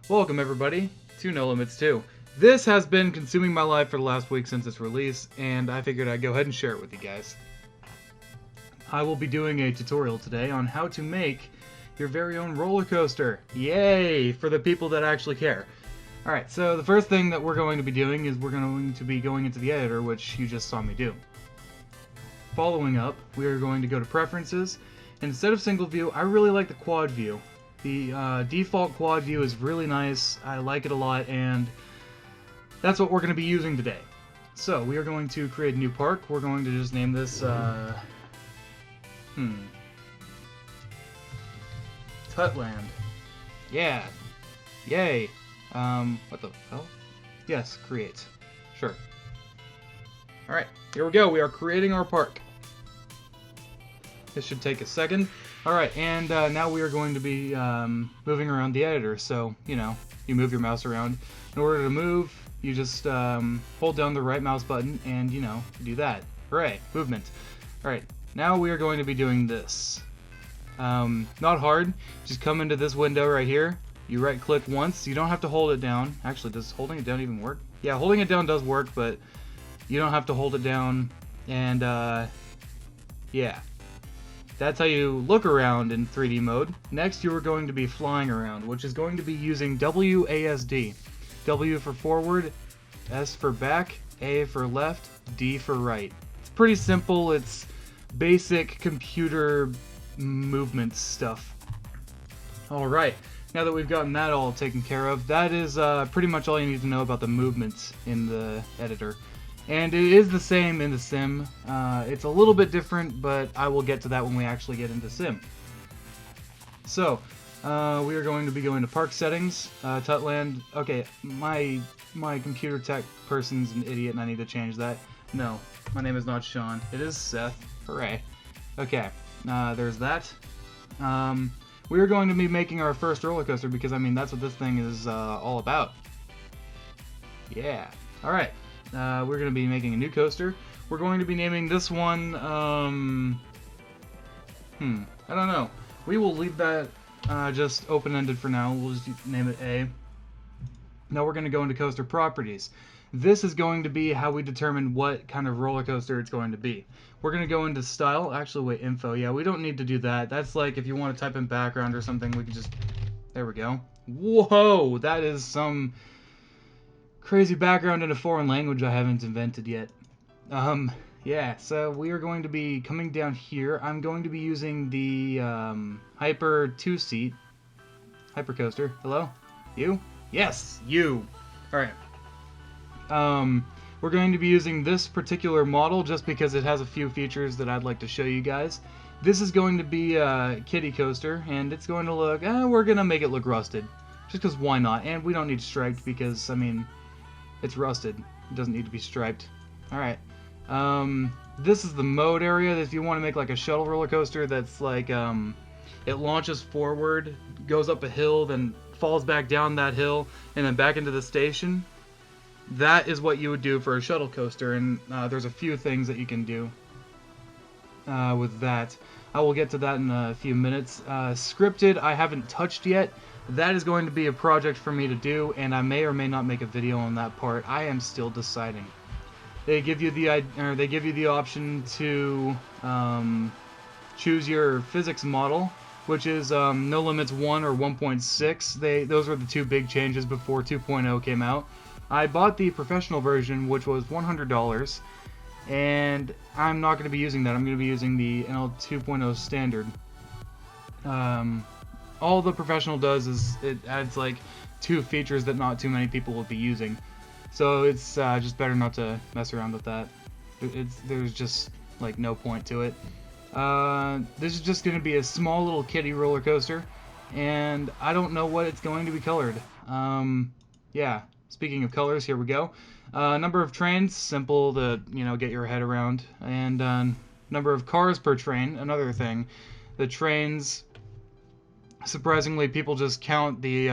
Welcome everybody to NoLimits 2. This has been consuming my life for the last week since its release, and I figured I'd go ahead and share it with you guys. I will be doing a tutorial today on how to make your very own roller coaster. Yay! For the people that actually care. Alright, so the first thing that we're going to be doing is we're going to be going into the editor, which you just saw me do. Following up, we are going to go to Preferences, and instead of single view, I really like the quad view. The default quad view is really nice, I like it a lot, and that's what we're going to be using today. So, we are going to create a new park. We're going to just name this, Tutland. Yeah. Yay. What the hell? Yes, create. Sure. Alright, here we go. We are creating our park. This should take a second. Alright, and now we are going to be moving around the editor. So, you know, you move your mouse around. In order to move, you just hold down the right mouse button and, you know, do that. Hooray, movement. Alright, now we are going to be doing this. Not hard. Just come into this window right here. You right click once. You don't have to hold it down. Actually, does holding it down even work? Yeah, holding it down does work, but you don't have to hold it down. And, yeah. That's how you look around in 3D mode. Next, you are going to be flying around, which is going to be using WASD. W for forward, S for back, A for left, D for right. It's pretty simple. It's basic computer movement stuff. Alright, now that we've gotten that all taken care of, that is pretty much all you need to know about the movements in the editor. And it is the same in the sim. It's a little bit different, but I will get to that when we actually get into sim. So, we are going to be going to park settings, Tutland. Okay, my computer tech person's an idiot and I need to change that. No, my name is not Sean. It is Seth. Hooray. Okay, there's that. We are going to be making our first roller coaster because, I mean, that's what this thing is all about. Yeah. Alright. We're going to be making a new coaster. We're going to be naming this one, I don't know. We will leave that just open-ended for now. We'll just name it A. Now we're going to go into coaster properties. This is going to be how we determine what kind of roller coaster it's going to be. We're going to go into style. Actually, wait, info. Yeah, we don't need to do that. That's like if you want to type in background or something, we can just... There we go. Whoa! That is some crazy background in a foreign language I haven't invented yet. Yeah, so we are going to be coming down here. I'm going to be using the Hyper 2-seat Hypercoaster. Hello? You? Yes, you! Alright. We're going to be using this particular model just because it has a few features that I'd like to show you guys. This is going to be a kiddie coaster, and it's going to look, we're going to make it look rusted. Just because why not? And we don't need striped because, I mean, it's rusted. It doesn't need to be striped. Alright. This is the mode area. If you want to make like a shuttle roller coaster that's like, it launches forward, goes up a hill, then falls back down that hill, and then back into the station. That is what you would do for a shuttle coaster, and there's a few things that you can do with that. I will get to that in a few minutes. Scripted, I haven't touched yet. That is going to be a project for me to do, and I may or may not make a video on that part. I am still deciding. They give you the option to choose your physics model, which is NoLimits 1 or 1.6. Those were the two big changes before 2.0 came out. I bought the professional version, which was $100, and I'm not going to be using that. I'm going to be using the NL2 standard. All the professional does is it adds like 2 features that not too many people will be using. So it's just better not to mess around with that. There's just like no point to it. This is just going to be a small little kiddie roller coaster, and I don't know what it's going to be colored. Yeah, speaking of colors, here we go. Number of trains, simple to, you know, get your head around. And number of cars per train, another thing. The trains, surprisingly, people just count the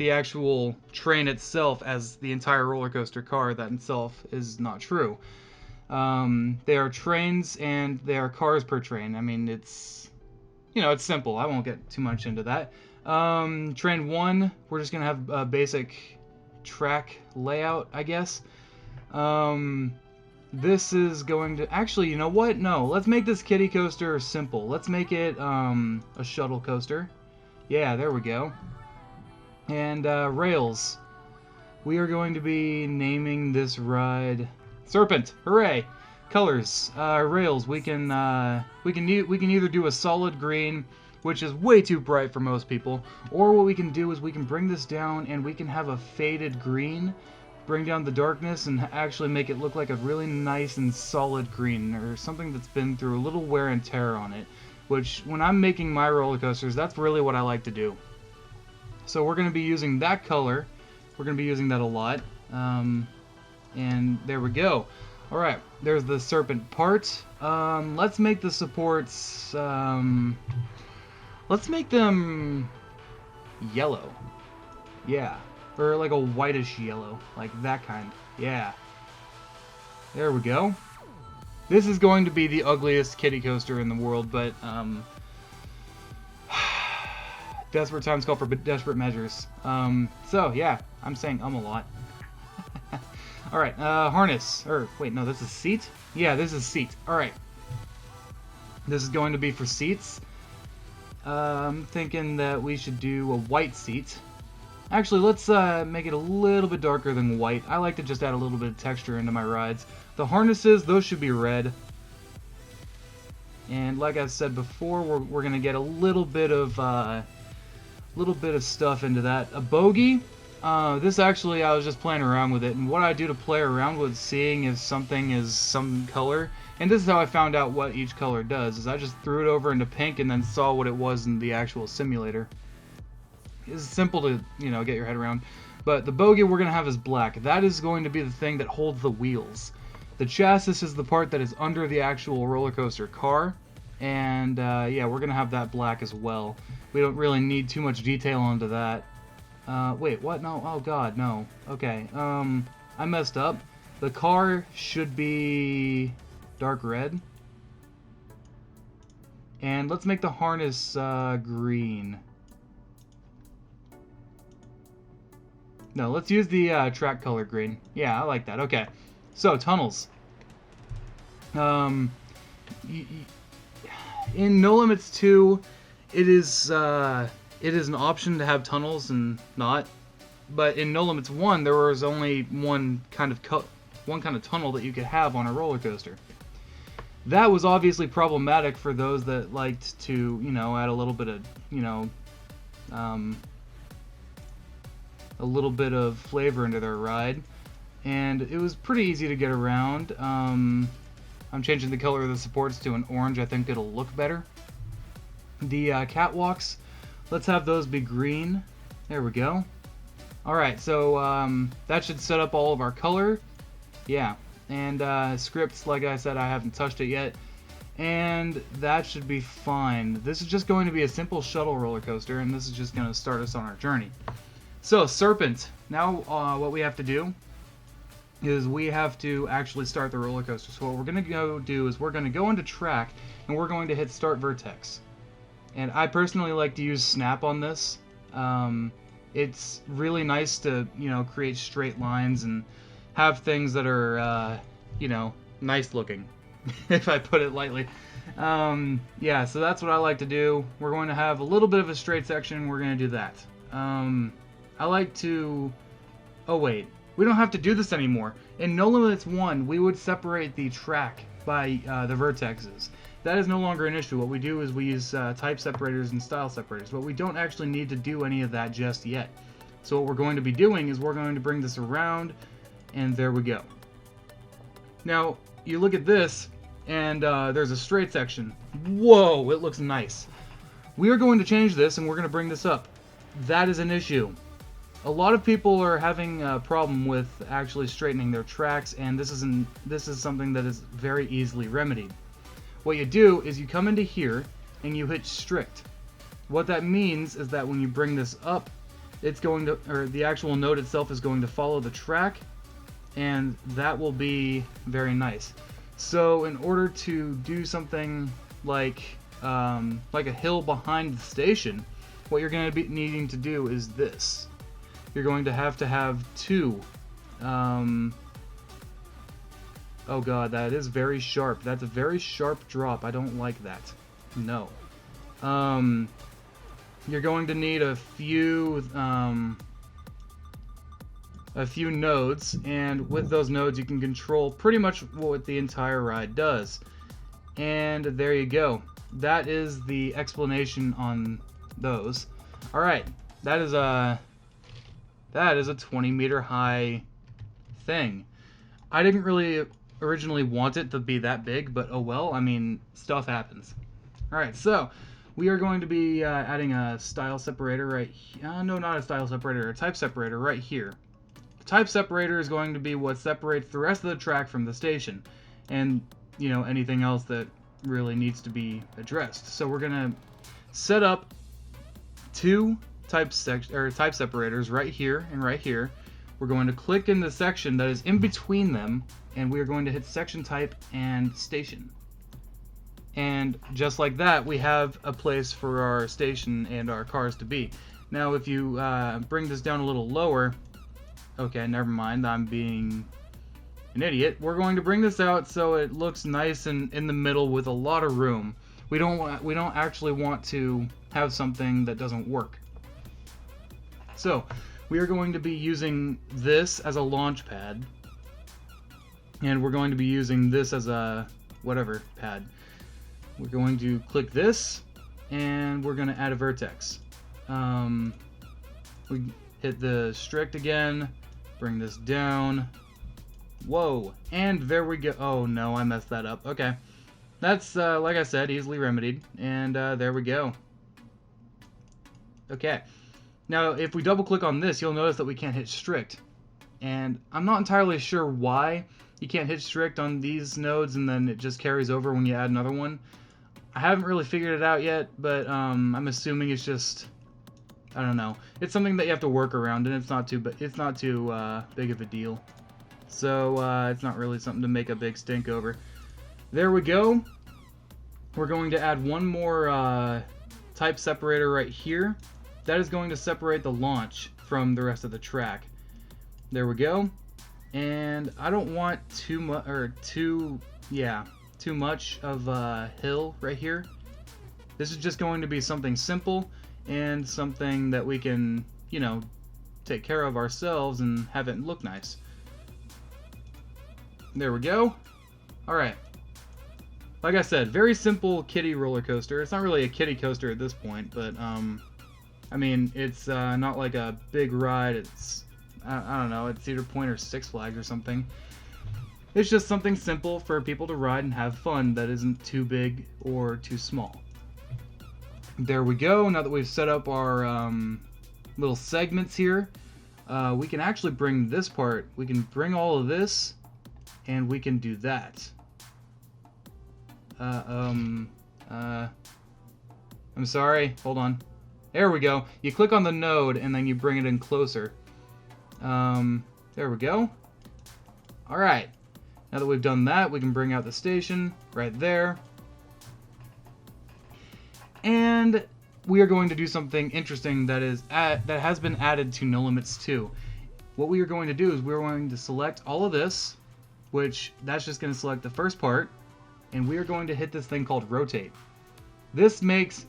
actual train itself as the entire roller coaster car. That itself is not true. They are trains and they are cars per train. I mean, it's, you know, it's simple. I won't get too much into that. Train 1, we're just gonna have a basic track layout, I guess. This is going to... Actually, you know what? No, let's make this kiddie coaster simple. Let's make it a shuttle coaster. Yeah, there we go. And rails. We are going to be naming this ride Serpent. Hooray! Colors. Rails. We can either do a solid green, which is way too bright for most people, or what we can do is we can bring this down and we can have a faded green, bring down the darkness and actually make it look like a really nice and solid green, or something that's been through a little wear and tear on it, which when I'm making my roller coasters, that's really what I like to do. So we're going to be using that color. We're going to be using that a lot. And there we go. Alright, there's the serpent part. Let's make the supports... let's make them yellow. Yeah. Or like a whitish yellow. Like that kind. Yeah. There we go. This is going to be the ugliest kiddie coaster in the world, but desperate times call for desperate measures. So yeah, I'm saying a lot. Alright, harness. Or wait, no, this is seat? Yeah, this is seat. Alright. This is going to be for seats. I'm thinking that we should do a white seat. Actually, let's make it a little bit darker than white. I like to just add a little bit of texture into my rides. The harnesses, those should be red. And like I said before, we're gonna get a little bit of stuff into that. A bogey. This actually, I was just playing around with it, and what I do to play around with seeing if something is some color, and this is how I found out what each color does, is I just threw it over into pink and then saw what it was in the actual simulator. It's simple to, you know, get your head around. But the bogey we're going to have is black. That is going to be the thing that holds the wheels. The chassis is the part that is under the actual roller coaster car, and yeah, we're going to have that black as well. We don't really need too much detail onto that. Wait, what? No, oh god, no. Okay, I messed up. The car should be dark red. And let's make the harness green. No, let's use the track color green. Yeah, I like that. Okay, so tunnels. In NoLimits 2, it is an option to have tunnels and not. But in NoLimits 1, there was only one kind of tunnel that you could have on a roller coaster. That was obviously problematic for those that liked to, you know, add a little bit of, you know, a little bit of flavor into their ride, and it was pretty easy to get around. I'm changing the color of the supports to an orange. I think it'll look better. The catwalks, let's have those be green. There we go. Alright, so that should set up all of our color. Yeah, and scripts, like I said, I haven't touched it yet, and that should be fine. This is just going to be a simple shuttle roller coaster, and this is just going to start us on our journey. So, Serpent. Now, what we have to do is we have to actually start the roller coaster. So what we're going to go do is we're going to go into track, and we're going to hit start vertex. And I personally like to use snap on this. It's really nice to, you know, create straight lines and have things that are, you know, nice looking, if I put it lightly. Yeah, so that's what I like to do. We're going to have a little bit of a straight section. We're going to do that. I like to... Oh, wait. We don't have to do this anymore. In NoLimits 1, we would separate the track by the vertexes. That is no longer an issue. What we do is we use type separators and style separators, but we don't actually need to do any of that just yet. So what we're going to be doing is we're going to bring this around, and there we go. Now, you look at this, and there's a straight section. Whoa, it looks nice. We are going to change this, and we're going to bring this up. That is an issue. A lot of people are having a problem with actually straightening their tracks, and this is something that is very easily remedied. What you do is you come into here and you hit strict. What that means is that when you bring this up, it's going to, or the actual node itself is going to follow the track, and that will be very nice. So in order to do something like a hill behind the station, what you're going to be needing to do is this. You're going to have two. Oh god, that is very sharp. That's a very sharp drop. I don't like that. No. You're going to need a few nodes, and with those nodes you can control pretty much what the entire ride does. And there you go. That is the explanation on those. Alright, that is a 20-meter high thing. I didn't really originally want it to be that big, but oh well, I mean, stuff happens. Alright, so we are going to be adding a style separator right here. No, not a style separator, a type separator right here. The type separator is going to be what separates the rest of the track from the station, and, you know, anything else that really needs to be addressed. So we're going to set up two type separators right here and right here. We're going to click in the section that is in between them, and we are going to hit section type and station. And just like that, we have a place for our station and our cars to be. Now, if you bring this down a little lower, okay, never mind, I'm being an idiot. We're going to bring this out so it looks nice and in the middle with a lot of room. We don't actually want to have something that doesn't work. So we are going to be using this as a launch pad, and we're going to be using this as a whatever pad. We're going to click this, and we're going to add a vertex. We hit the strict again, bring this down. Whoa, and there we go. Oh no, I messed that up. Okay, that's like I said, easily remedied, and there we go. Okay, now if we double click on this, you'll notice that we can't hit strict, and I'm not entirely sure why you can't hit strict on these nodes and then it just carries over when you add another one. I haven't really figured it out yet, but I'm assuming it's just, I don't know. It's something that you have to work around, and it's not too big of a deal. So it's not really something to make a big stink over. There we go. We're going to add one more type separator right here. That is going to separate the launch from the rest of the track. There we go. And I don't want too much of a hill right here. This is just going to be something simple and something that we can, you know, take care of ourselves and have it look nice. There we go. Alright. Like I said, very simple kiddie roller coaster. It's not really a kiddie coaster at this point, but I mean, it's not like a big ride. It's, I don't know, it's Cedar Point or Six Flags or something. It's just something simple for people to ride and have fun that isn't too big or too small. There we go. Now that we've set up our little segments here, we can actually bring this part. We can bring all of this, and we can do that. I'm sorry. Hold on. There we go. You click on the node, and then you bring it in closer. There we go. All right. Now that we've done that, we can bring out the station right there. And we are going to do something interesting that has been added to NoLimits 2. What we are going to do is we're going to select all of this, which that's just going to select the first part, and we are going to hit this thing called rotate. This makes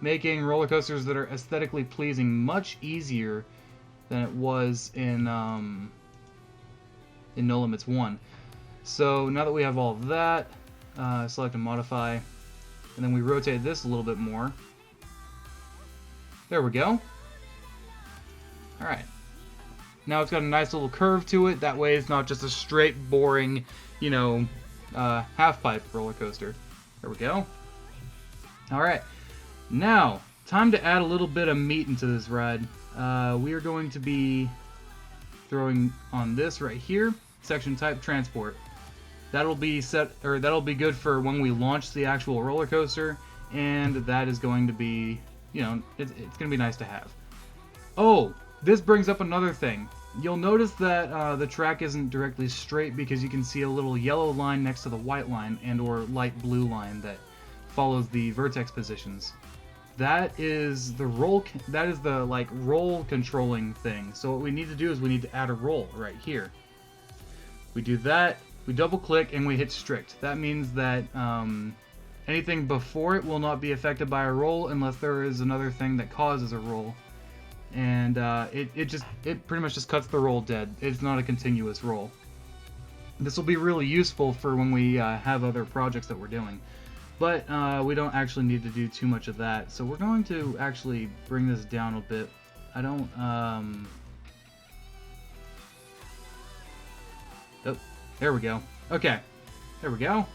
making roller coasters that are aesthetically pleasing much easier than it was in NoLimits 1. So now that we have all of that, select and modify, and then we rotate this a little bit more. There we go. Alright. Now it's got a nice little curve to it. That way it's not just a straight, boring, you know, half-pipe roller coaster. There we go. Alright. Now, time to add a little bit of meat into this ride. We are going to be throwing on this right here, section type transport. That'll be good for when we launch the actual roller coaster, and that is going to be, you know, it's going to be nice to have. Oh, this brings up another thing. You'll notice that the track isn't directly straight because you can see a little yellow line next to the white line and or light blue line that follows the vertex positions. That is the roll. That is the like roll controlling thing. So what we need to do is we need to add a roll right here. We do that. We double click and we hit strict. That means that anything before it will not be affected by a roll unless there is another thing that causes a roll. And it pretty much just cuts the roll dead. It's not a continuous roll. This will be really useful for when we have other projects that we're doing. But we don't actually need to do too much of that. So we're going to actually bring this down a bit. I don't... Oh, there we go. Okay, there we go.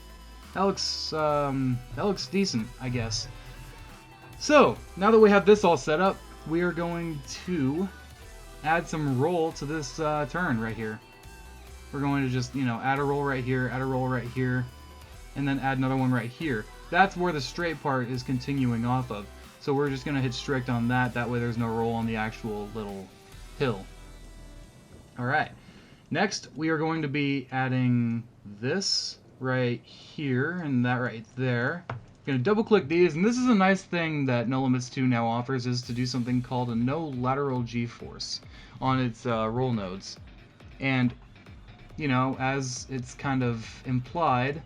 That looks decent, I guess. So, now that we have this all set up, we are going to add some roll to this turn right here. We're going to just, add a roll right here, add a roll right here, and then add another one right here. That's where the straight part is continuing off of. So we're just going to hit strict on that. That way there's no roll on the actual little hill. Alright. Next, we are going to be adding this right here and that right there. Going to double click these, and this is a nice thing that NoLimits 2 now offers, is to do something called a no lateral G-force on its roll nodes. And, as it's kind of implied,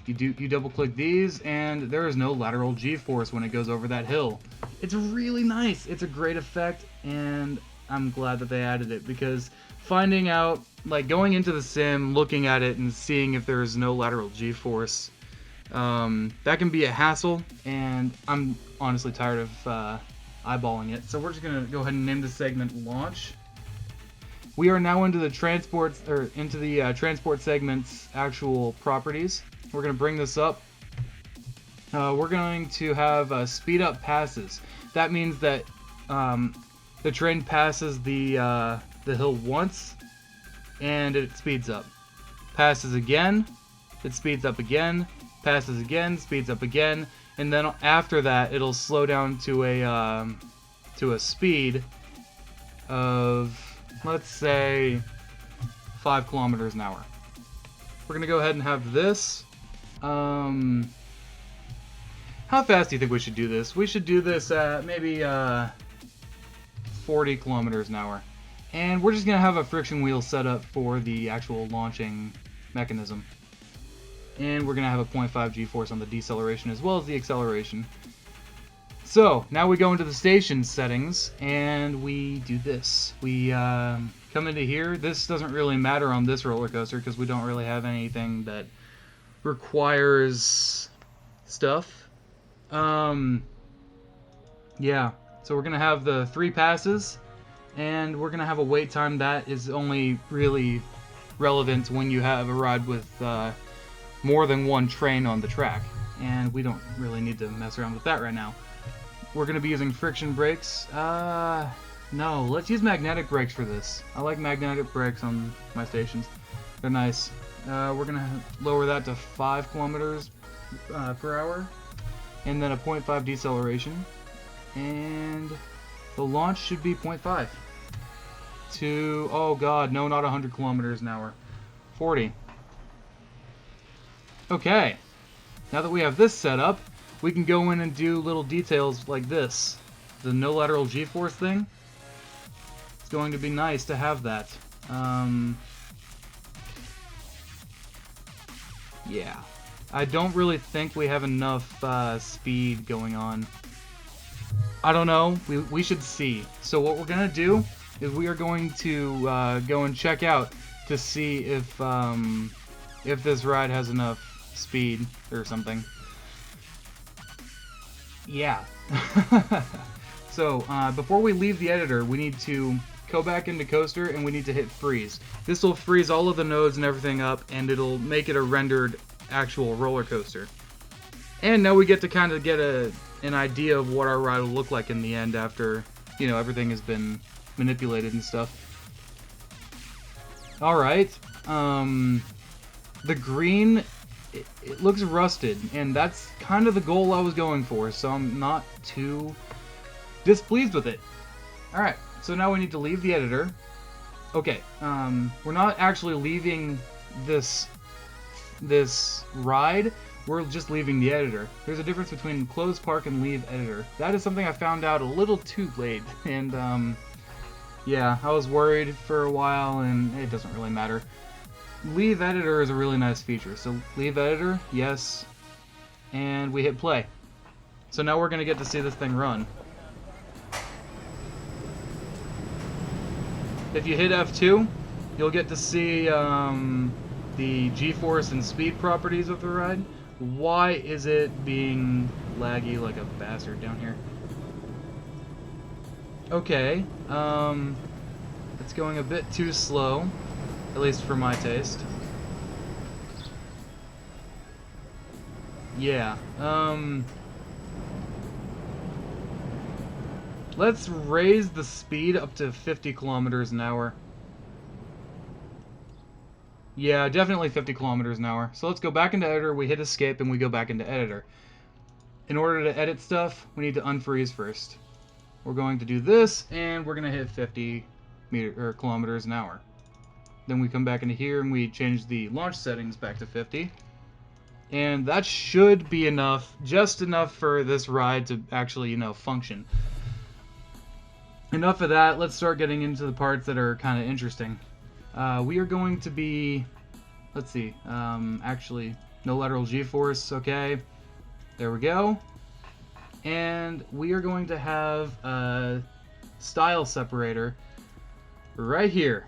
you double click these and there is no lateral G-force when it goes over that hill. It's really nice. It's a great effect, and I'm glad that they added it, because finding out, like going into the sim, looking at it and seeing if there is no lateral G-force, that can be a hassle, and I'm honestly tired of eyeballing it. So we're just gonna go ahead and name the segment launch. We are now into the transport segment's actual properties. We're going to bring this up. We're going to have speed up passes. That means that the train passes the hill once and it speeds up. Passes again, it speeds up again. Passes again, speeds up again, and then after that it'll slow down to a speed of, let's say, 5 kilometers an hour. We're gonna go ahead and have this. How fast do you think we should do this? We should do this at maybe 40 kilometers an hour. And we're just gonna have a friction wheel set up for the actual launching mechanism. And we're gonna have a 0.5 G-force on the deceleration as well as the acceleration. So now we go into the station settings and we do this. We come into here. This doesn't really matter on this roller coaster because we don't really have anything that requires stuff. Yeah, so we're gonna have the 3 passes, and we're gonna have a wait time that is only really relevant when you have a ride with more than one train on the track, and we don't really need to mess around with that right now. We're gonna be using friction brakes. No, let's use magnetic brakes for this. I like magnetic brakes on my stations. They're nice. We're gonna lower that to 5 kilometers per hour, and then a 0.5 deceleration, and the launch should be 0.5 to, oh god, no, not 100 kilometers an hour, 40. Okay, now that we have this set up, we can go in and do little details like this. The no lateral G-force thing. It's going to be nice to have that. Yeah. I don't really think we have enough speed going on. I don't know. We should see. So what we're going to do is we are going to go and check out to see if this ride has enough speed or something. Yeah. So before we leave the editor, we need to go back into Coaster and we need to hit freeze. This will freeze all of the nodes and everything up, and it'll make it a rendered actual roller coaster. And now we get to kind of get an idea of what our ride will look like in the end after, you know, everything has been manipulated and stuff. Alright, the green, it looks rusted, and that's kind of the goal I was going for, so I'm not too displeased with it. Alright, so now we need to leave the editor. Okay, we're not actually leaving this ride, we're just leaving the editor. There's a difference between close park and leave editor. That is something I found out a little too late, and yeah, I was worried for a while, and it doesn't really matter. Leave editor is a really nice feature. So leave editor, yes, and we hit play. So now we're going to get to see this thing run. If you hit F2, you'll get to see the G-force and speed properties of the ride. Why is it being laggy like a bastard down here? Okay, it's going a bit too slow, at least for my taste. Yeah, let's raise the speed up to 50 kilometers an hour. Yeah, definitely 50 kilometers an hour. So let's go back into editor, we hit escape, and we go back into editor. In order to edit stuff, we need to unfreeze first. We're going to do this, and we're going to hit 50 kilometers an hour. Then we come back into here, and we change the launch settings back to 50. And that should be enough, just enough for this ride to actually, function. Enough of that, let's start getting into the parts that are kind of interesting. We are going to be, let's see, actually, no lateral G-force, okay, there we go. And we are going to have a style separator right here.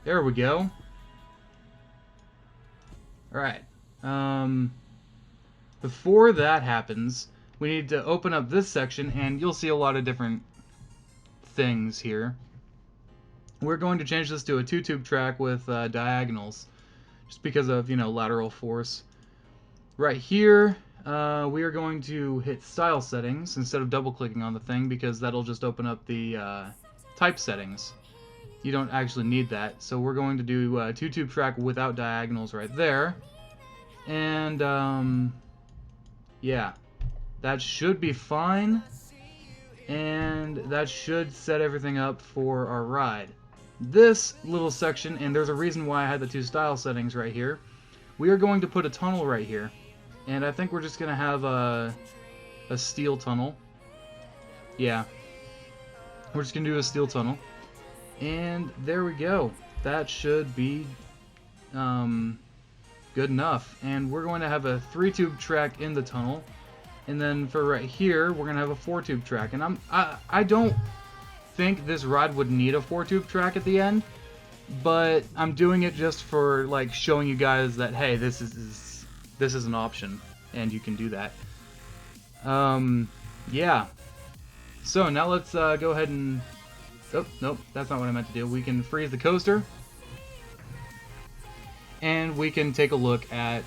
There we go. Alright, before that happens, we need to open up this section, and you'll see a lot of different things here. We're going to change this to a 2-tube track with diagonals, just because of, lateral force. Right here, we are going to hit style settings instead of double-clicking on the thing, because that'll just open up the type settings. You don't actually need that, so we're going to do a 2-tube track without diagonals right there. And, yeah, that should be fine. And that should set everything up for our ride. This little section, and there's a reason why I had the 2 style settings right here, we are going to put a tunnel right here. And I think we're just going to have a steel tunnel. Yeah. We're just going to do a steel tunnel. And there we go. That should be good enough. And we're going to have a 3-tube track in the tunnel. And then for right here, we're going to have a 4-tube track. And I don't think this ride would need a 4-tube track at the end, but I'm doing it just for like showing you guys that, hey, this is an option and you can do that. Yeah. So now let's go ahead and, oh, nope, that's not what I meant to do. We can freeze the coaster, and we can take a look at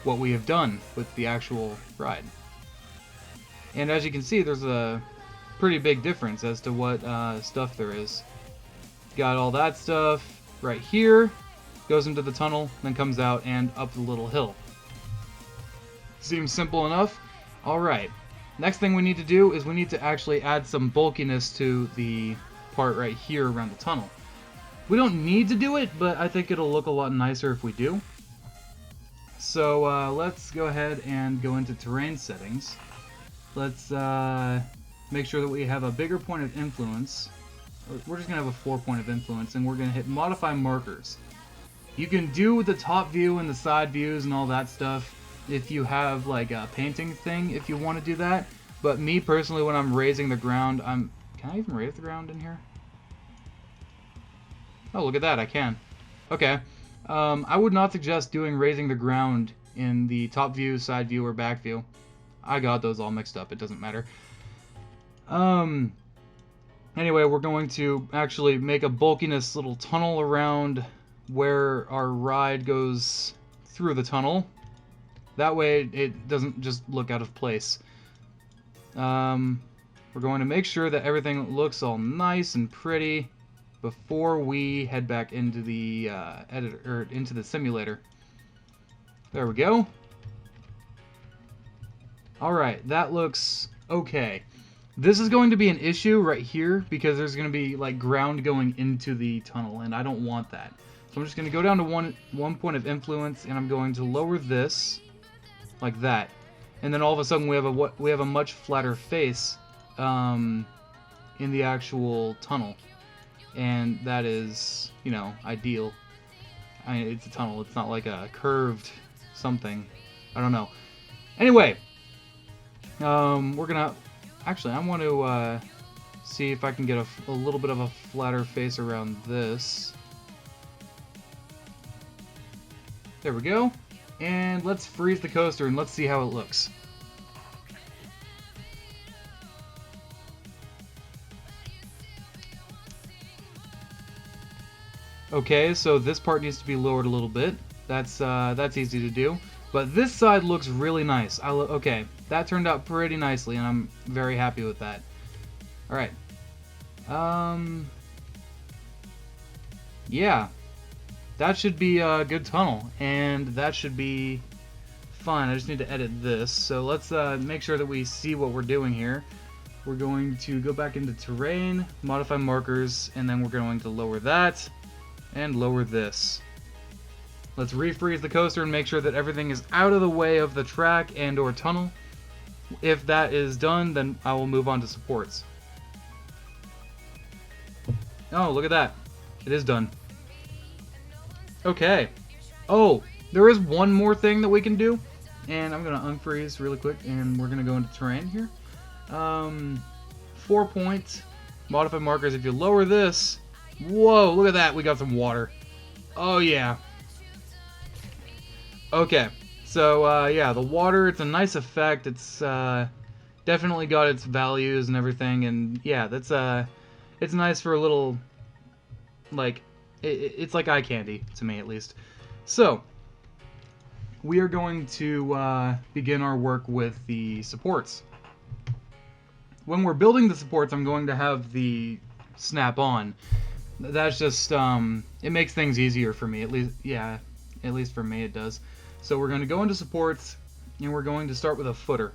what we have done with the actual ride. And as you can see, there's a pretty big difference as to what stuff there is. Got all that stuff right here, goes into the tunnel, then comes out and up the little hill. Seems simple enough. Alright, next thing we need to do is we need to actually add some bulkiness to the part right here around the tunnel. We don't need to do it, but I think it'll look a lot nicer if we do. So let's go ahead and go into terrain settings. Let's make sure that we have a bigger point of influence. We're just going to have a 4 point of influence, and we're going to hit modify markers. You can do the top view and the side views and all that stuff if you have like a painting thing, if you want to do that. But me personally, when I'm raising the ground, can I even raise the ground in here? Oh, look at that, I can. Okay. I would not suggest doing raising the ground in the top view, side view, or back view. I got those all mixed up, it doesn't matter. Anyway, we're going to actually make a bulkiness little tunnel around where our ride goes through the tunnel. That way it doesn't just look out of place. We're going to make sure that everything looks all nice and pretty before we head back into the editor, or into the simulator. There we go. Alright, that looks okay. This is going to be an issue right here because there's going to be like ground going into the tunnel, and I don't want that. So I'm just going to go down to one point of influence, and I'm going to lower this like that. And then all of a sudden we have a much flatter face in the actual tunnel. And that is, you know, ideal. I mean, it's a tunnel. It's not like a curved something. I don't know. Anyway, we're gonna... Actually, I want to see if I can get a little bit of a flatter face around this. There we go. And let's freeze the coaster and let's see how it looks. Okay, so this part needs to be lowered a little bit. That's easy to do. But this side looks really nice. Okay, that turned out pretty nicely, and I'm very happy with that. All right. Yeah, that should be a good tunnel, and that should be fine. I just need to edit this. So let's make sure that we see what we're doing here. We're going to go back into terrain, modify markers, and then we're going to lower that and lower this. Let's refreeze the coaster and make sure that everything is out of the way of the track and or tunnel. If that is done, then I will move on to supports. Oh, look at that. It is done. Okay. Oh, there is one more thing that we can do. And I'm going to unfreeze really quick, and we're going to go into terrain here. 4 point, modify markers. If you lower this, whoa, look at that. We got some water. Oh, yeah. Okay. So, yeah, the water, it's a nice effect. It's definitely got its values and everything. And, yeah, that's it's nice for a little, like, it's like eye candy, to me at least. So, we are going to begin our work with the supports. When we're building the supports, I'm going to have the snap on. That's just, it makes things easier for me, at least, yeah, at least for me it does. So we're going to go into supports, and we're going to start with a footer.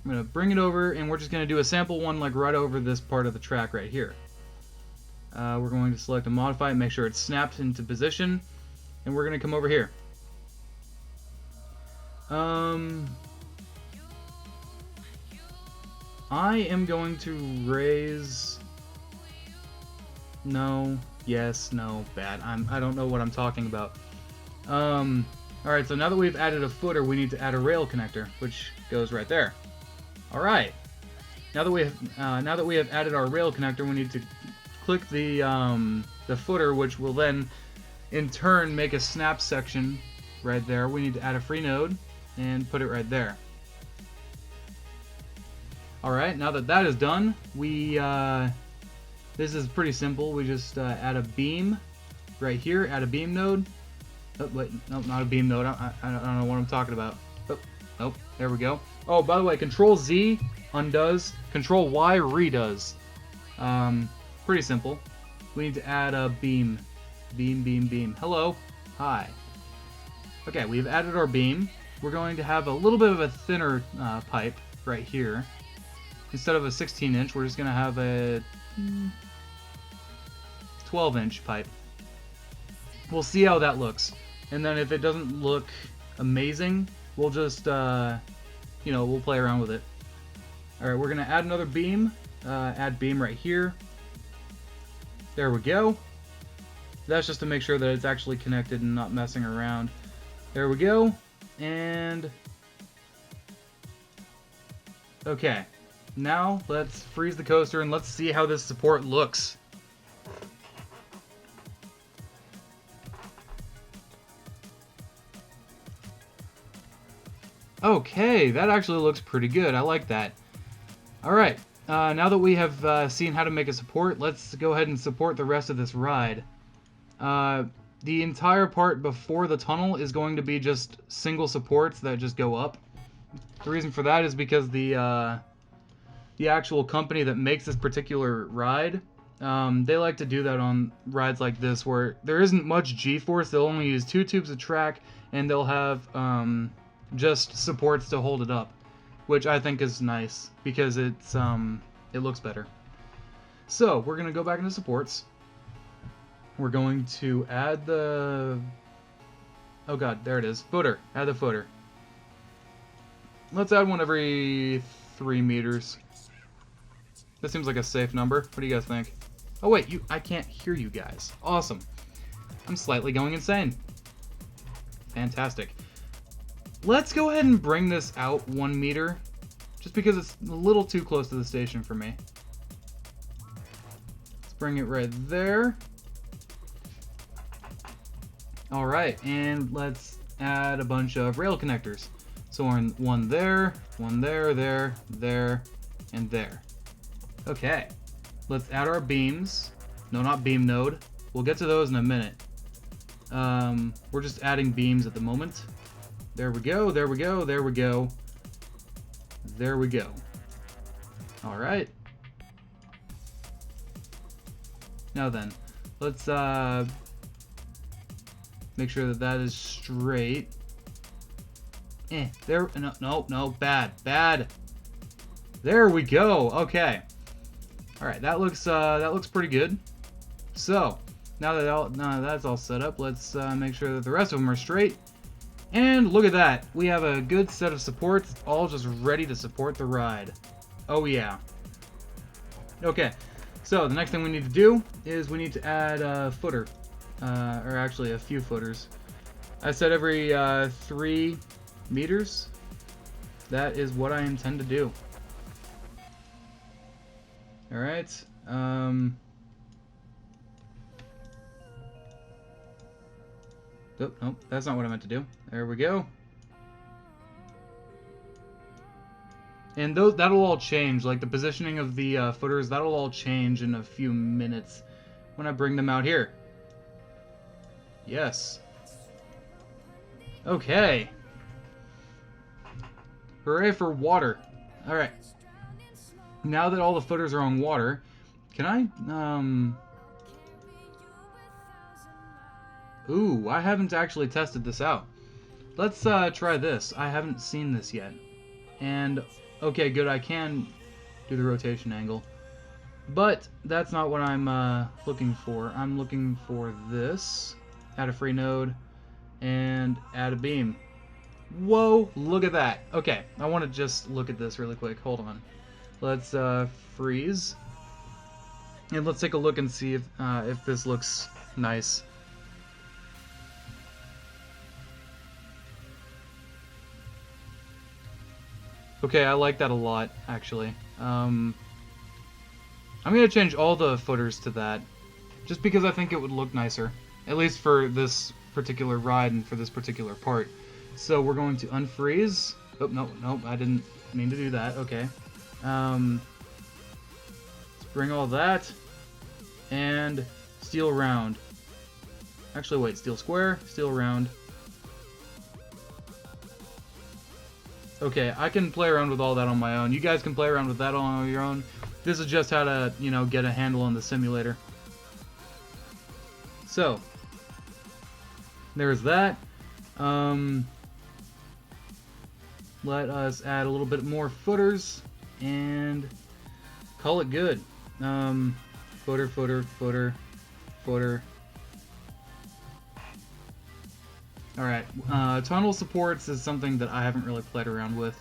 I'm going to bring it over, and we're just going to do a sample one like right over this part of the track right here. We're going to select and modify and make sure it's snapped into position, and we're going to come over here. I am going to raise... No, yes, no, bad. I don't know what I'm talking about. Alright, so now that we've added a footer, we need to add a rail connector, which goes right there. Alright. Now that we have added our rail connector, we need to click the footer, which will then in turn make a snap section right there. We need to add a free node and put it right there. Alright, now that that is done, we this is pretty simple. We just add a beam right here, add a beam node. Oh, wait, no, not a beam node. I don't know what I'm talking about. Oh, nope, there we go. Oh, by the way, Control Z undoes, Control Y redoes. Pretty simple. We need to add a beam. Beam. Hello. Hi. Okay, we've added our beam. We're going to have a little bit of a thinner pipe right here. Instead of a 16-inch, we're just going to have a 12-inch pipe. We'll see how that looks. And then if it doesn't look amazing, we'll just, you know, we'll play around with it. Alright, we're going to add another beam. Add beam right here. There we go. That's just to make sure that it's actually connected and not messing around. There we go. And... okay. Now, let's freeze the coaster and let's see how this support looks. Okay, that actually looks pretty good. I like that. Alright, now that we have seen how to make a support, let's go ahead and support the rest of this ride. The entire part before the tunnel is going to be just single supports that just go up. The reason for that is because the actual company that makes this particular ride, they like to do that on rides like this where there isn't much G-force. They'll only use 2 tubes of track, and they'll have just supports to hold it up, which I think is nice because it's it looks better. So we're gonna go back into supports. we're going to add the... Oh god, there it is. Footer. Add the footer. Let's add one every 3 meters. That seems like a safe number. What do you guys think? Oh wait, I can't hear you guys. Awesome. I'm slightly going insane. Fantastic. Let's go ahead and bring this out 1 meter, just because it's a little too close to the station for me. Let's bring it right there. Alright, and let's add a bunch of rail connectors. So we're in one there, there, and there. Okay, let's add our beams. No, not beam node. We'll get to those in a minute. We're just adding beams at the moment. There we go, there we go, there we go. There we go. Alright. Now then, let's make sure that that is straight. There, no, bad. There we go, okay. Alright, that looks pretty good. So, now that that's all set up, let's make sure that the rest of them are straight. And look at that. We have a good set of supports, all just ready to support the ride. Oh yeah. Okay, so the next thing we need to do is we need to add a footer. Or actually a few footers. I said every 3 meters. That is what I intend to do. Alright. Nope, that's not what I meant to do. There we go. And that'll all change, like the positioning of the footers, that'll all change in a few minutes when I bring them out here. Yes. Okay. Hooray for water. Alright. Now that all the footers are on water, can I, Ooh, I haven't actually tested this out. Let's try this. I haven't seen this yet. And, okay, good, I can do the rotation angle. But that's not what I'm looking for. I'm looking for this. Add a free node. And add a beam. Whoa, look at that. Okay, I want to just look at this really quick. Hold on. Let's freeze. And let's take a look and see if this looks nice. Okay, I like that a lot, actually. I'm going to change all the footers to that, just because I think it would look nicer, at least for this particular ride and for this particular part. So we're going to unfreeze. Oh, no, I didn't mean to do that. Okay. Let's bring all that, and steel round. Actually, wait, steel square, steel round. Okay, I can play around with all that on my own. You guys can play around with that on your own. This is just how to, you know, get a handle on the simulator. So, there's that. Let us add a little bit more footers and call it good. Footer. Alright, tunnel supports is something that I haven't really played around with.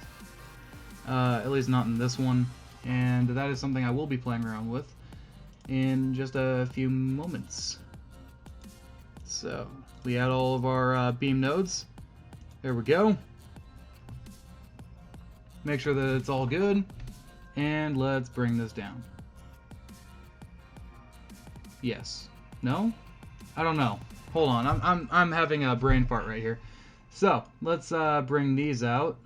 At least not in this one. And that is something I will be playing around with in just a few moments. So, we add all of our beam nodes. There we go. Make sure that it's all good. And let's bring this down. Yes. No? I don't know. Hold on, I'm having a brain fart right here. So, let's bring these out.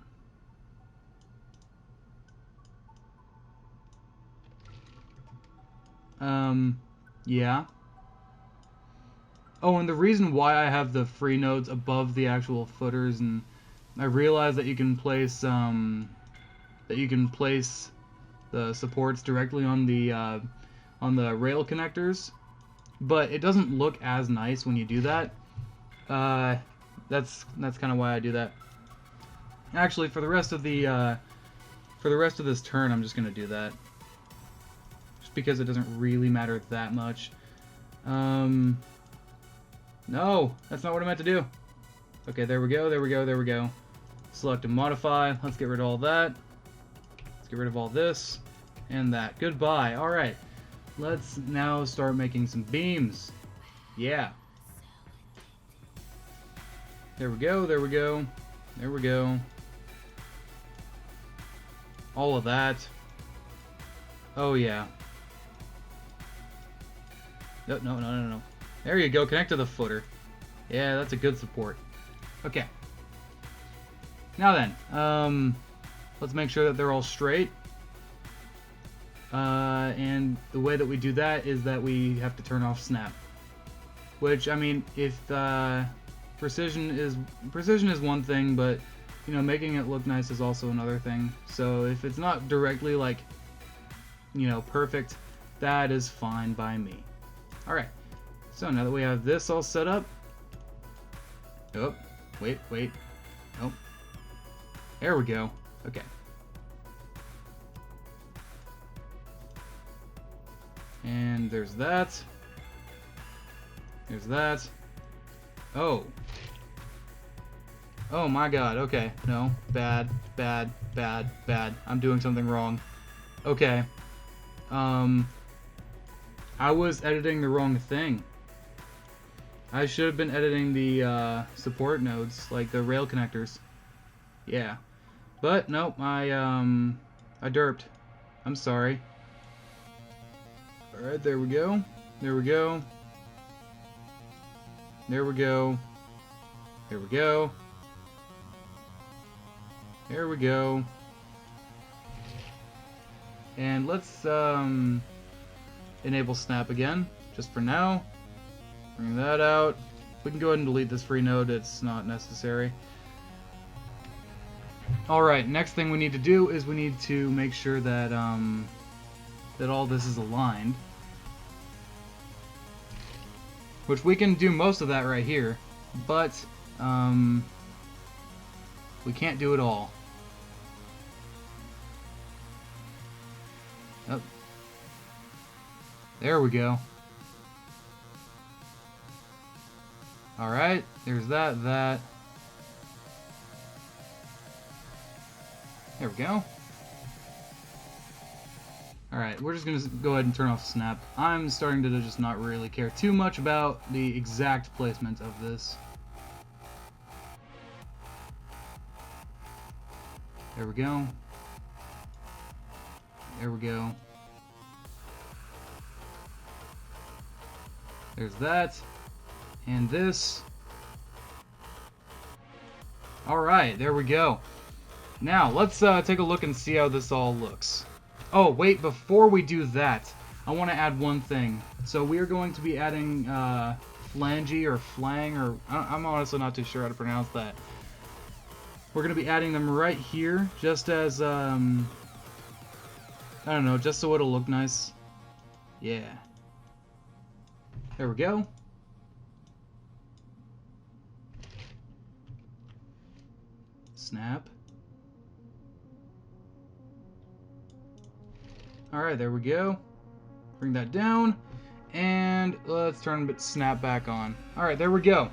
Yeah. Oh, and the reason why I have the free nodes above the actual footers, and I realize that you can place the supports directly on the rail connectors, but it doesn't look as nice when you do that. That's kind of why I do that. Actually, for the rest of this turn, I'm just gonna do that, just because it doesn't really matter that much. No, that's not what I meant to do. Okay, there we go, there we go, there we go. Select and modify. Let's get rid of all that. Let's get rid of all this and that. Goodbye. All right. Let's now start making some beams. Yeah. There we go, there we go. There we go. All of that. Oh, yeah. No, no, no, no, no. There you go. Connect to the footer. Yeah, that's a good support. Okay. Now then, let's make sure that they're all straight. And the way that we do that is that we have to turn off snap. Which, I mean, if precision is one thing, but you know, making it look nice is also another thing. So if it's not directly like, you know, perfect, that is fine by me. All right. So now that we have this all set up, oh, wait, nope. There we go. Okay. And there's that. There's that. Oh. Oh my god, okay. No. Bad. I'm doing something wrong. Okay. I was editing the wrong thing. I should have been editing the support nodes, like the rail connectors. Yeah. But nope, I derped. I'm sorry. Alright, there we go. There we go. There we go. There we go. There we go. And let's enable snap again, just for now. Bring that out. We can go ahead and delete this free node, it's not necessary. Alright, next thing we need to do is we need to make sure that that all this is aligned. Which we can do most of that right here, but we can't do it all. Oh. There we go. Alright, there's that. There we go. Alright, we're just going to go ahead and turn off snap. I'm starting to just not really care too much about the exact placement of this. There we go. There we go. There's that. And this. Alright, there we go. Now, let's take a look and see how this all looks. Oh, wait, before we do that, I want to add one thing. So we are going to be adding flangy or flang, or I'm honestly not too sure how to pronounce that. We're going to be adding them right here, just as, I don't know, just so it'll look nice. Yeah. There we go. Snap. Alright, there we go. Bring that down. And let's turn snap back on. Alright, there we go.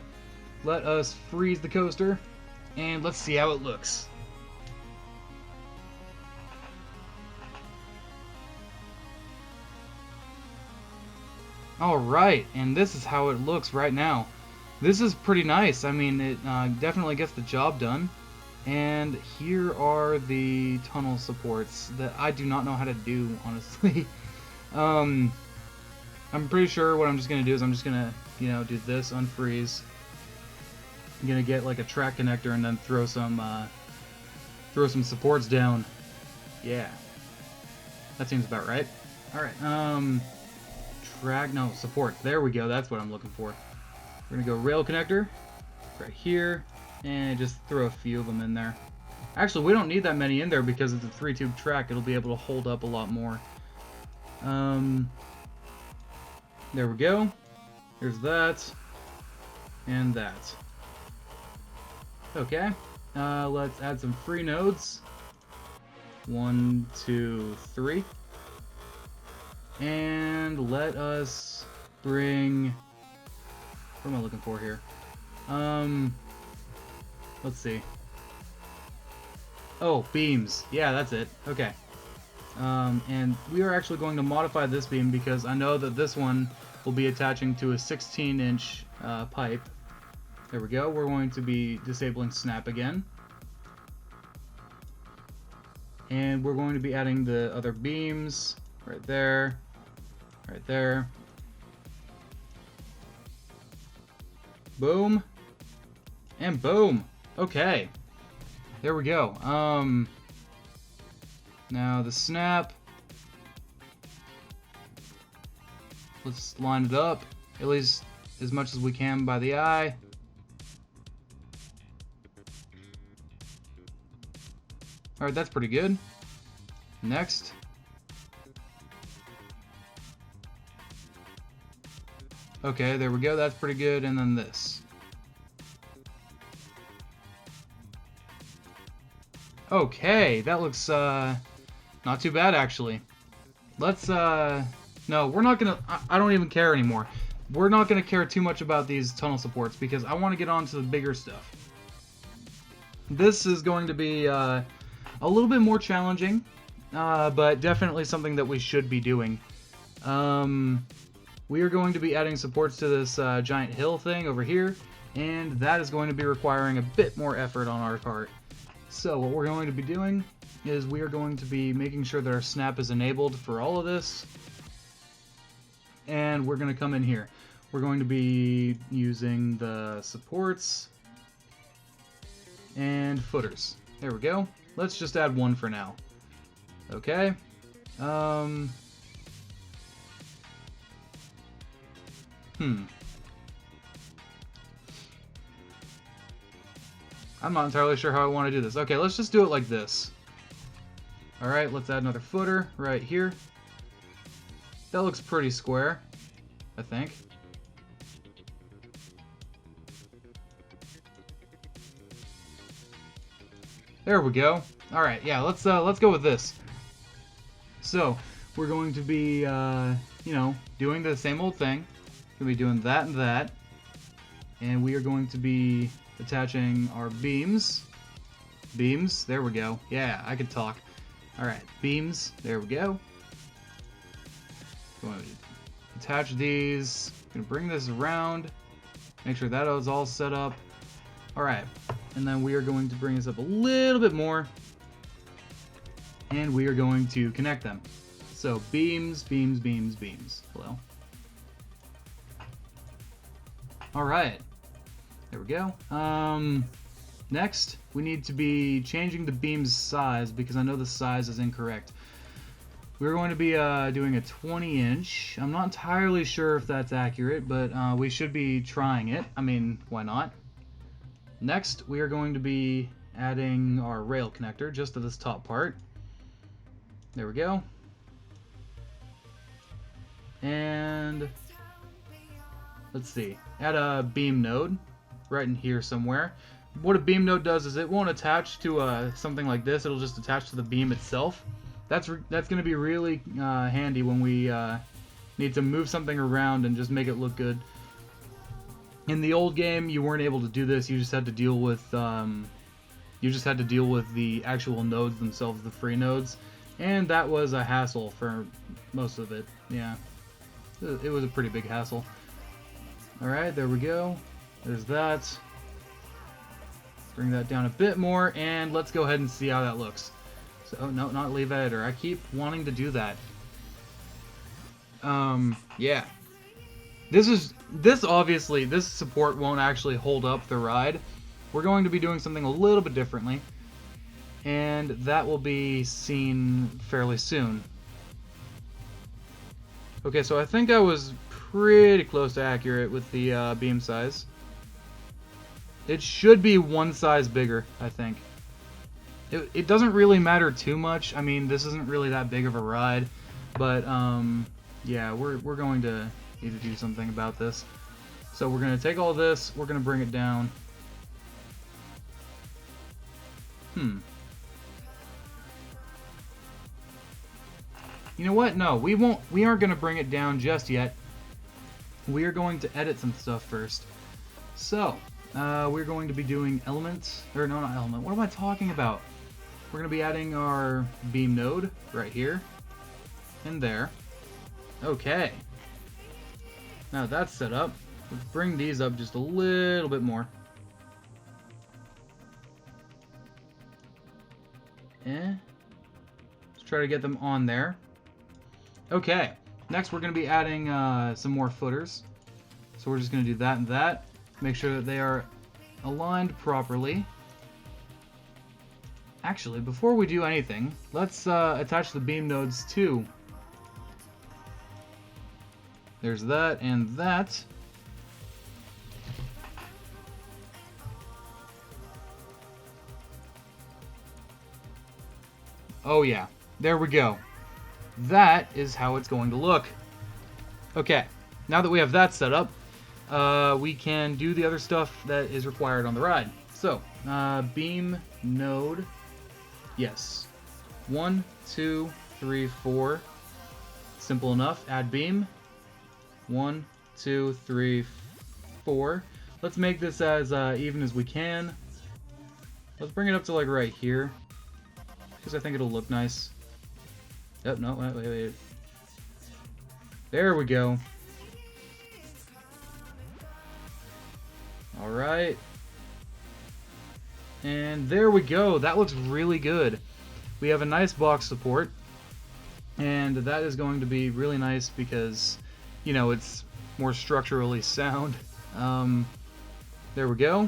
Let us freeze the coaster. And let's see how it looks. Alright, and this is how it looks right now. This is pretty nice. I mean, it definitely gets the job done. And here are the tunnel supports that I do not know how to do, honestly. I'm pretty sure what I'm just going to do is I'm just going to, you know, do this, unfreeze. I'm going to get like a track connector and then throw some supports down. Yeah. That seems about right. Alright, support. There we go, that's what I'm looking for. We're going to go rail connector right here. And just throw a few of them in there. Actually, we don't need that many in there because it's a 3-tube track. It'll be able to hold up a lot more. There we go. There's that. And that. Okay. Let's add some free nodes. 1, 2, 3. And let us bring What am I looking for here? Let's see. Oh, beams. Yeah, that's it. Okay. And we are actually going to modify this beam because I know that this one will be attaching to a 16-inch pipe. There we go. We're going to be disabling snap again. And we're going to be adding the other beams right there, right there. Boom. And boom. Okay. There we go. Now the snap. Let's line it up, at least as much as we can by the eye. Alright, that's pretty good. Next. Okay, there we go. That's pretty good. And then this. Okay, that looks not too bad actually. Let's no, we're not gonna, I don't even care anymore. We're not gonna care too much about these tunnel supports because I want to get on to the bigger stuff. This is going to be a little bit more challenging, but definitely something that we should be doing. We are going to be adding supports to this giant hill thing over here, and that is going to be requiring a bit more effort on our part. So what we're going to be doing is we are going to be making sure that our snap is enabled for all of this, and we're going to come in here. We're going to be using the supports and footers. There we go. Let's just add one for now. Okay. I'm not entirely sure how I want to do this. Okay, let's just do it like this. Alright, let's add another footer right here. That looks pretty square, I think. There we go. Alright, yeah, let's go with this. So, we're going to be, you know, doing the same old thing. We're going to be doing that and that. And we are going to be attaching our beams. Beams, there we go. Yeah, I could talk. Alright, beams, there we go. Going to attach these. Going to bring this around. Make sure that is all set up. Alright, and then we are going to bring this up a little bit more. And we are going to connect them. So beams, beams, beams, beams. Hello. Alright. There we go. Next, we need to be changing the beam's size because I know the size is incorrect. We're going to be doing a 20-inch. I'm not entirely sure if that's accurate, but we should be trying it. I mean, why not? Next, we are going to be adding our rail connector just to this top part. There we go. And let's see. Add a beam node right in here somewhere. What a beam node does is it won't attach to something like this. It'll just attach to the beam itself. That's going to be really handy when we need to move something around and just make it look good. In the old game, you weren't able to do this. You just had to deal with the actual nodes themselves, the free nodes, and that was a hassle for most of it. Yeah, it was a pretty big hassle. All right, there we go. There's that. Bring that down a bit more, and let's go ahead and see how that looks. So, oh, no, not leave editor. I keep wanting to do that. Yeah. This obviously, this support won't actually hold up the ride. We're going to be doing something a little bit differently, and that will be seen fairly soon. Okay, so I think I was pretty close to accurate with the beam size. It should be one size bigger, I think. It doesn't really matter too much. I mean, this isn't really that big of a ride, but yeah, we're going to need to do something about this. So we're going to take all this, we're going to bring it down. You know what? No, we aren't going to bring it down just yet. we are going to edit some stuff first. So, we're going to be doing elements, or no, not element. What am I talking about? We're going to be adding our beam node right here and there. Okay. Now that's set up. Let's bring these up just a little bit more. Let's try to get them on there. Okay. Next, we're going to be adding some more footers. So we're just going to do that and that. Make sure that they are aligned properly. Actually, before we do anything, let's attach the beam nodes too. There's that and that. Oh yeah, there we go. That is how it's going to look. Okay, now that we have that set up, we can do the other stuff that is required on the ride. So, beam node, yes. 1, 2, 3, 4. Simple enough. Add beam. 1, 2, 3, 4. Let's make this as even as we can. Let's bring it up to like right here, because I think it'll look nice. Yep, no, wait. There we go. Alright. And there we go. That looks really good. We have a nice box support. And that is going to be really nice because, you know, it's more structurally sound. There we go.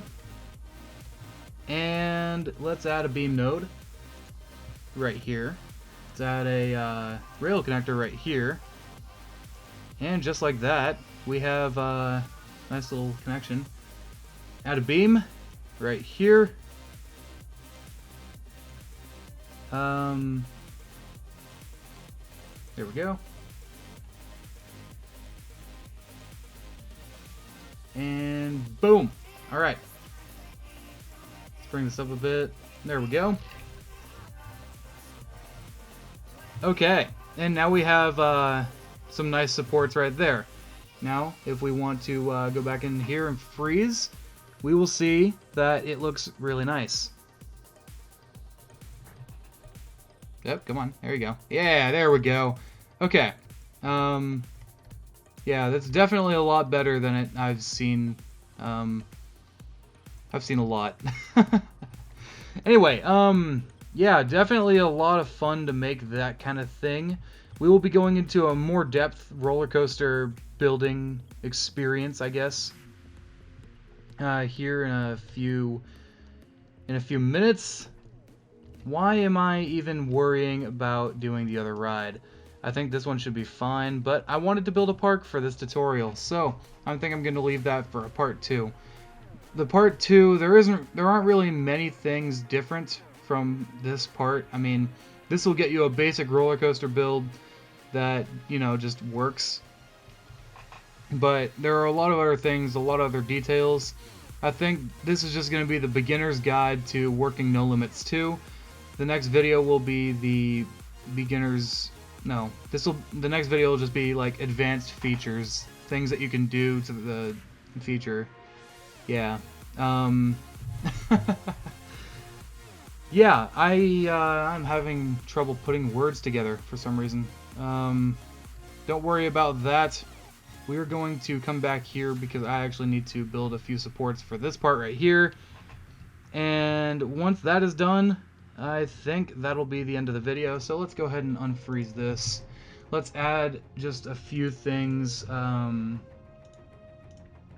And let's add a beam node right here. Let's add a rail connector right here. And just like that, we have a nice little connection. Add a beam right here. There we go. And boom. All right. Let's bring this up a bit. There we go. Okay. And now we have some nice supports right there. Now, if we want to go back in here and freeze, we will see that it looks really nice. Yep, come on. There you go. Yeah, there we go. Okay. Yeah, that's definitely a lot better than I've seen. I've seen a lot. Anyway, yeah, definitely a lot of fun to make that kind of thing. We will be going into a more depth roller coaster building experience, I guess, here in a few minutes. Why am I even worrying about doing the other ride? I think this one should be fine, but I wanted to build a park for this tutorial, so I think I'm going to leave that for a part 2. The part 2, there aren't really many things different from this part. I mean, this will get you a basic roller coaster build that, you know, just works. But there are a lot of other things, a lot of other details. I think this is just going to be the beginner's guide to working NoLimits 2. The next video will be the beginner's... No, the next video will just be like advanced features, things that you can do to the feature. Yeah. Yeah, I'm having trouble putting words together for some reason. Don't worry about that. We're going to come back here because I actually need to build a few supports for this part right here. And once that is done, I think that'll be the end of the video. So let's go ahead and unfreeze this. Let's add just a few things.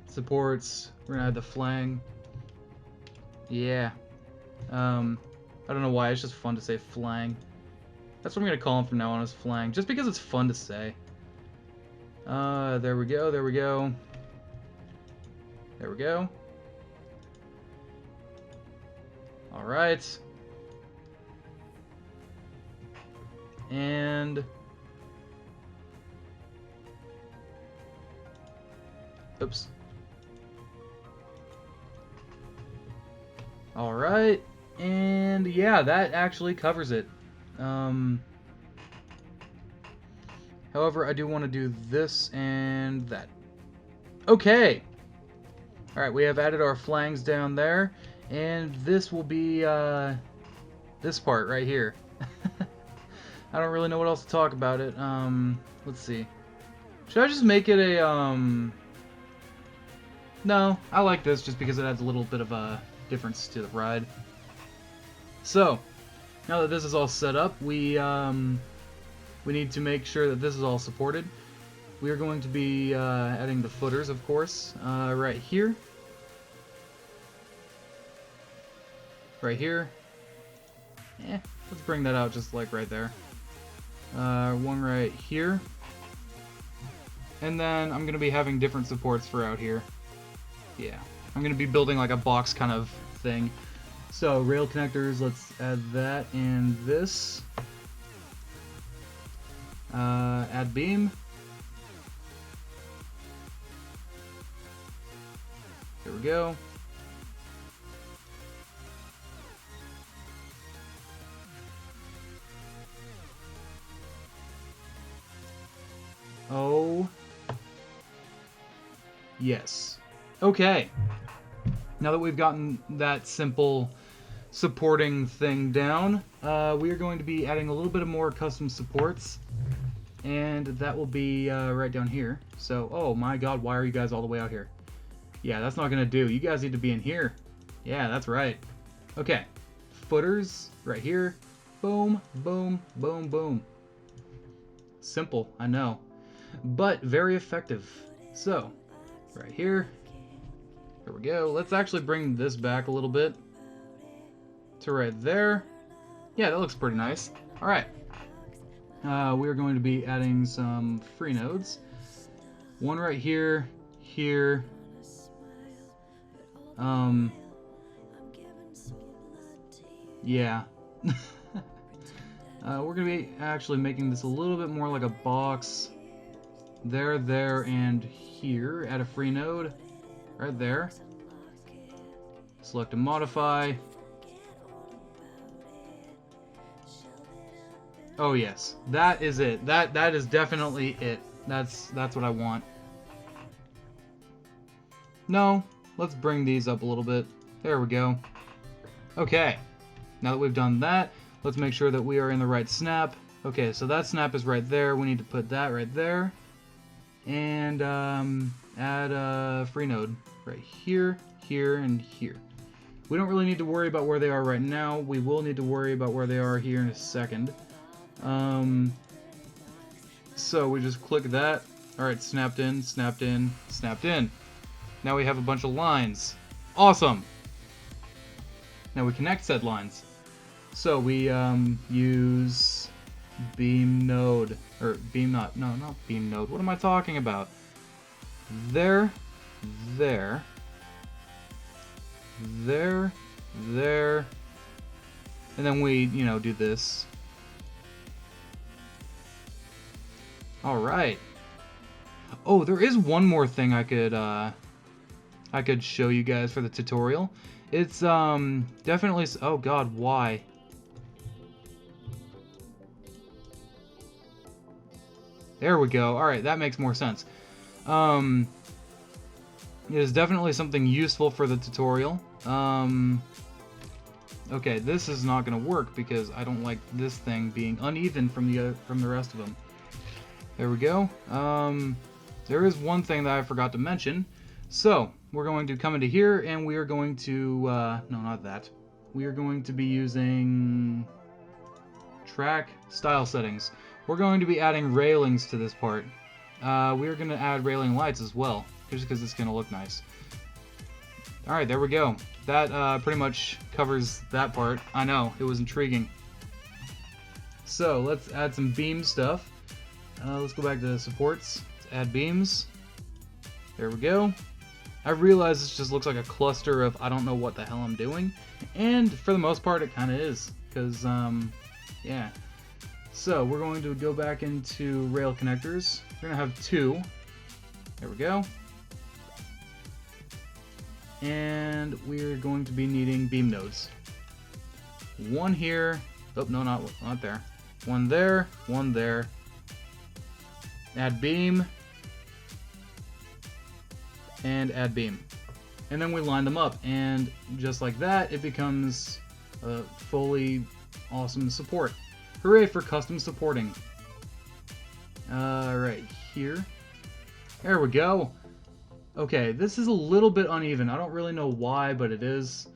Supports. We're gonna add the flang. Yeah. I don't know why, it's just fun to say flang. That's what I'm gonna call him from now on, is flang, just because it's fun to say. There we go, there we go. There we go. Alright. And... oops. Alright, and yeah, that actually covers it. However, I do want to do this and that. Okay. Alright, we have added our flangs down there, and this will be this part right here. I don't really know what else to talk about it. Let's see. Should I just make it a No, I like this just because it adds a little bit of a difference to the ride. So, now that this is all set up, we need to make sure that this is all supported. We are going to be adding the footers, of course, right here. Right here. Let's bring that out just like right there. One right here. And then I'm going to be having different supports for out here. Yeah, I'm going to be building like a box kind of thing. So, rail connectors, let's add that and this. Add beam. There we go. Oh. Yes. Okay. Now that we've gotten that simple supporting thing down, we are going to be adding a little bit of more custom supports. And that will be right down here. So, oh my god, why are you guys all the way out here? Yeah, that's not going to do. You guys need to be in here. Yeah, that's right. Okay. Footers right here. Boom, boom, boom, boom. Simple, I know. But very effective. So, right here. There we go. Let's actually bring this back a little bit to right there. Yeah, that looks pretty nice. Alright. We're going to be adding some free nodes. One right here, here. Yeah. We're going to be actually making this a little bit more like a box. There, and here. Add a free node. Right there. Select and modify. Oh yes, that is it. That is definitely it. That's what I want. No, let's bring these up a little bit. There we go. Okay. Now that we've done that, let's make sure that we are in the right snap. Okay, so that snap is right there. We need to put that right there. And add a free node right here, here, and here. We don't really need to worry about where they are right now. We will need to worry about where they are here in a second. So we just click that. Alright, snapped in, snapped in, snapped in. Now we have a bunch of lines. Awesome! Now we connect said lines. So we use beam node, or beam not beam node. What am I talking about? There, there, there, there, and then we, do this. All right. Oh, there is one more thing I could show you guys for the tutorial. It's definitely. Oh God, why? There we go. Alright, that makes more sense. It is definitely something useful for the tutorial. Okay, this is not going to work because I don't like this thing being uneven from the rest of them. There we go. There is one thing that I forgot to mention. So, we're going to come into here and we are going to... no, not that. We are going to be using... track style settings. We're going to be adding railings to this part. We're going to add railing lights as well, just because it's going to look nice. Alright, there we go. That pretty much covers that part. I know, it was intriguing. So, let's add some beam stuff. Let's go back to supports. Let's add beams. There we go. I realize this just looks like a cluster of I don't know what the hell I'm doing. And for the most part, it kind of is. Because, yeah. So, we're going to go back into rail connectors. We're going to have two. There we go. And we're going to be needing beam nodes. One here. Oh, no, not there. One there, one there. Add beam. and add beam. And then we line them up, and just like that, it becomes a fully awesome support. Hooray for custom supporting. Right here. There we go. Okay, this is a little bit uneven. I don't really know why, but it is.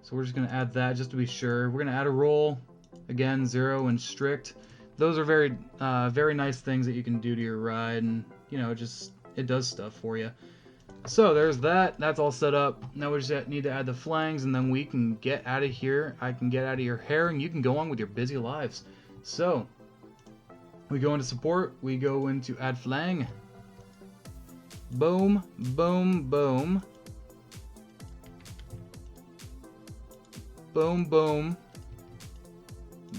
So we're just going to add that just to be sure. We're going to add a roll. Again, 0 and strict. Those are very, very nice things that you can do to your ride, and, you know, it does stuff for you. So there's that. That's all set up. Now we just need to add the flangs, and then we can get out of here. I can get out of your hair, and you can go on with your busy lives. So we go into support. We go into add flang. Boom, boom, boom. Boom, boom.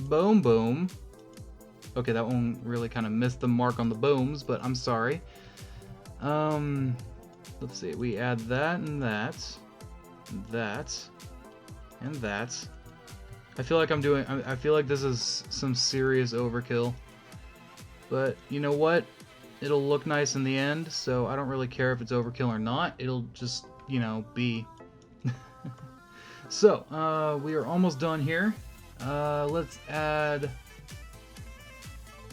Boom, boom. Okay, that one really kind of missed the mark on the booms, but I'm sorry. Let's see. We add that and that, and that, and that. I feel like I feel like this is some serious overkill. But you know what? It'll look nice in the end, so I don't really care if it's overkill or not. It'll just, you know, be. So, we are almost done here. Let's add...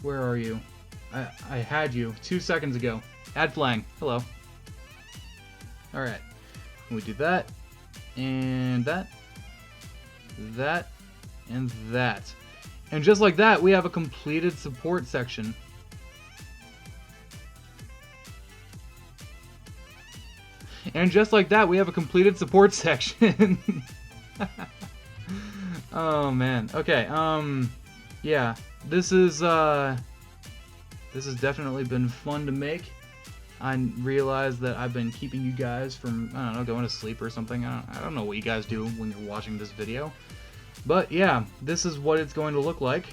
Where are you? I had you 2 seconds ago. Add flang. Hello. Alright. We do that. And that. That. And that. And just like that, we have a completed support section. And just like that, we have a completed support section. Oh man. Okay. Yeah. This has definitely been fun to make. I realize that I've been keeping you guys from, I don't know, going to sleep or something. I don't know what you guys do when you're watching this video. But yeah, this is what it's going to look like.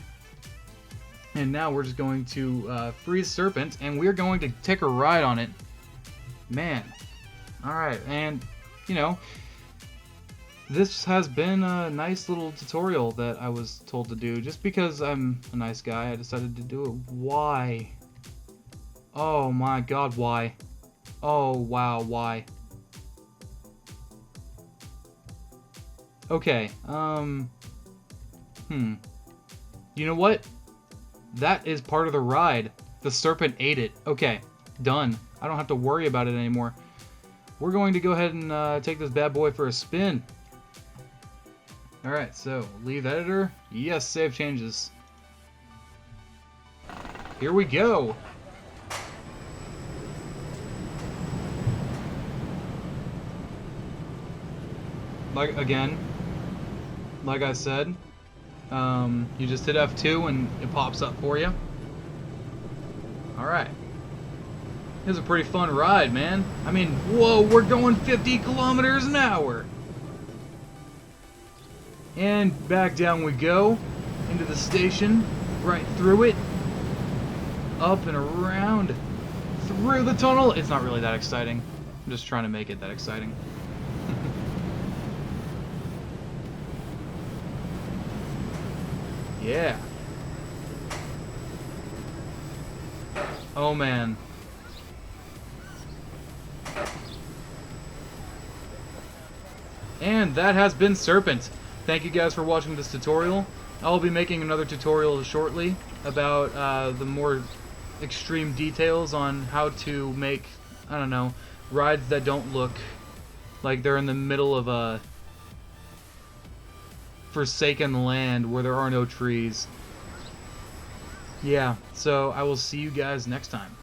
And now we're just going to freeze Serpent, and we're going to take a ride on it. Man. Alright, and, you know, this has been a nice little tutorial that I was told to do. Just because I'm a nice guy, I decided to do it. Why? Oh my god, why? Oh, wow, why? Okay, You know what? That is part of the ride. The serpent ate it. Okay, done. I don't have to worry about it anymore. We're going to go ahead and take this bad boy for a spin. Alright, so leave editor. Yes, save changes. Here we go. Like I said, you just hit F2 and it pops up for you. Alright. This is a pretty fun ride, man. I mean, whoa, we're going 50 kilometers an hour. And back down we go. Into the station. Right through it. Up and around. Through the tunnel. It's not really that exciting. I'm just trying to make it that exciting. Yeah. Oh man. And that has been Serpent. Thank you guys for watching this tutorial. I'll be making another tutorial shortly about the more extreme details on how to make, I don't know, rides that don't look like they're in the middle of a forsaken land where there are no trees. Yeah, so I will see you guys next time.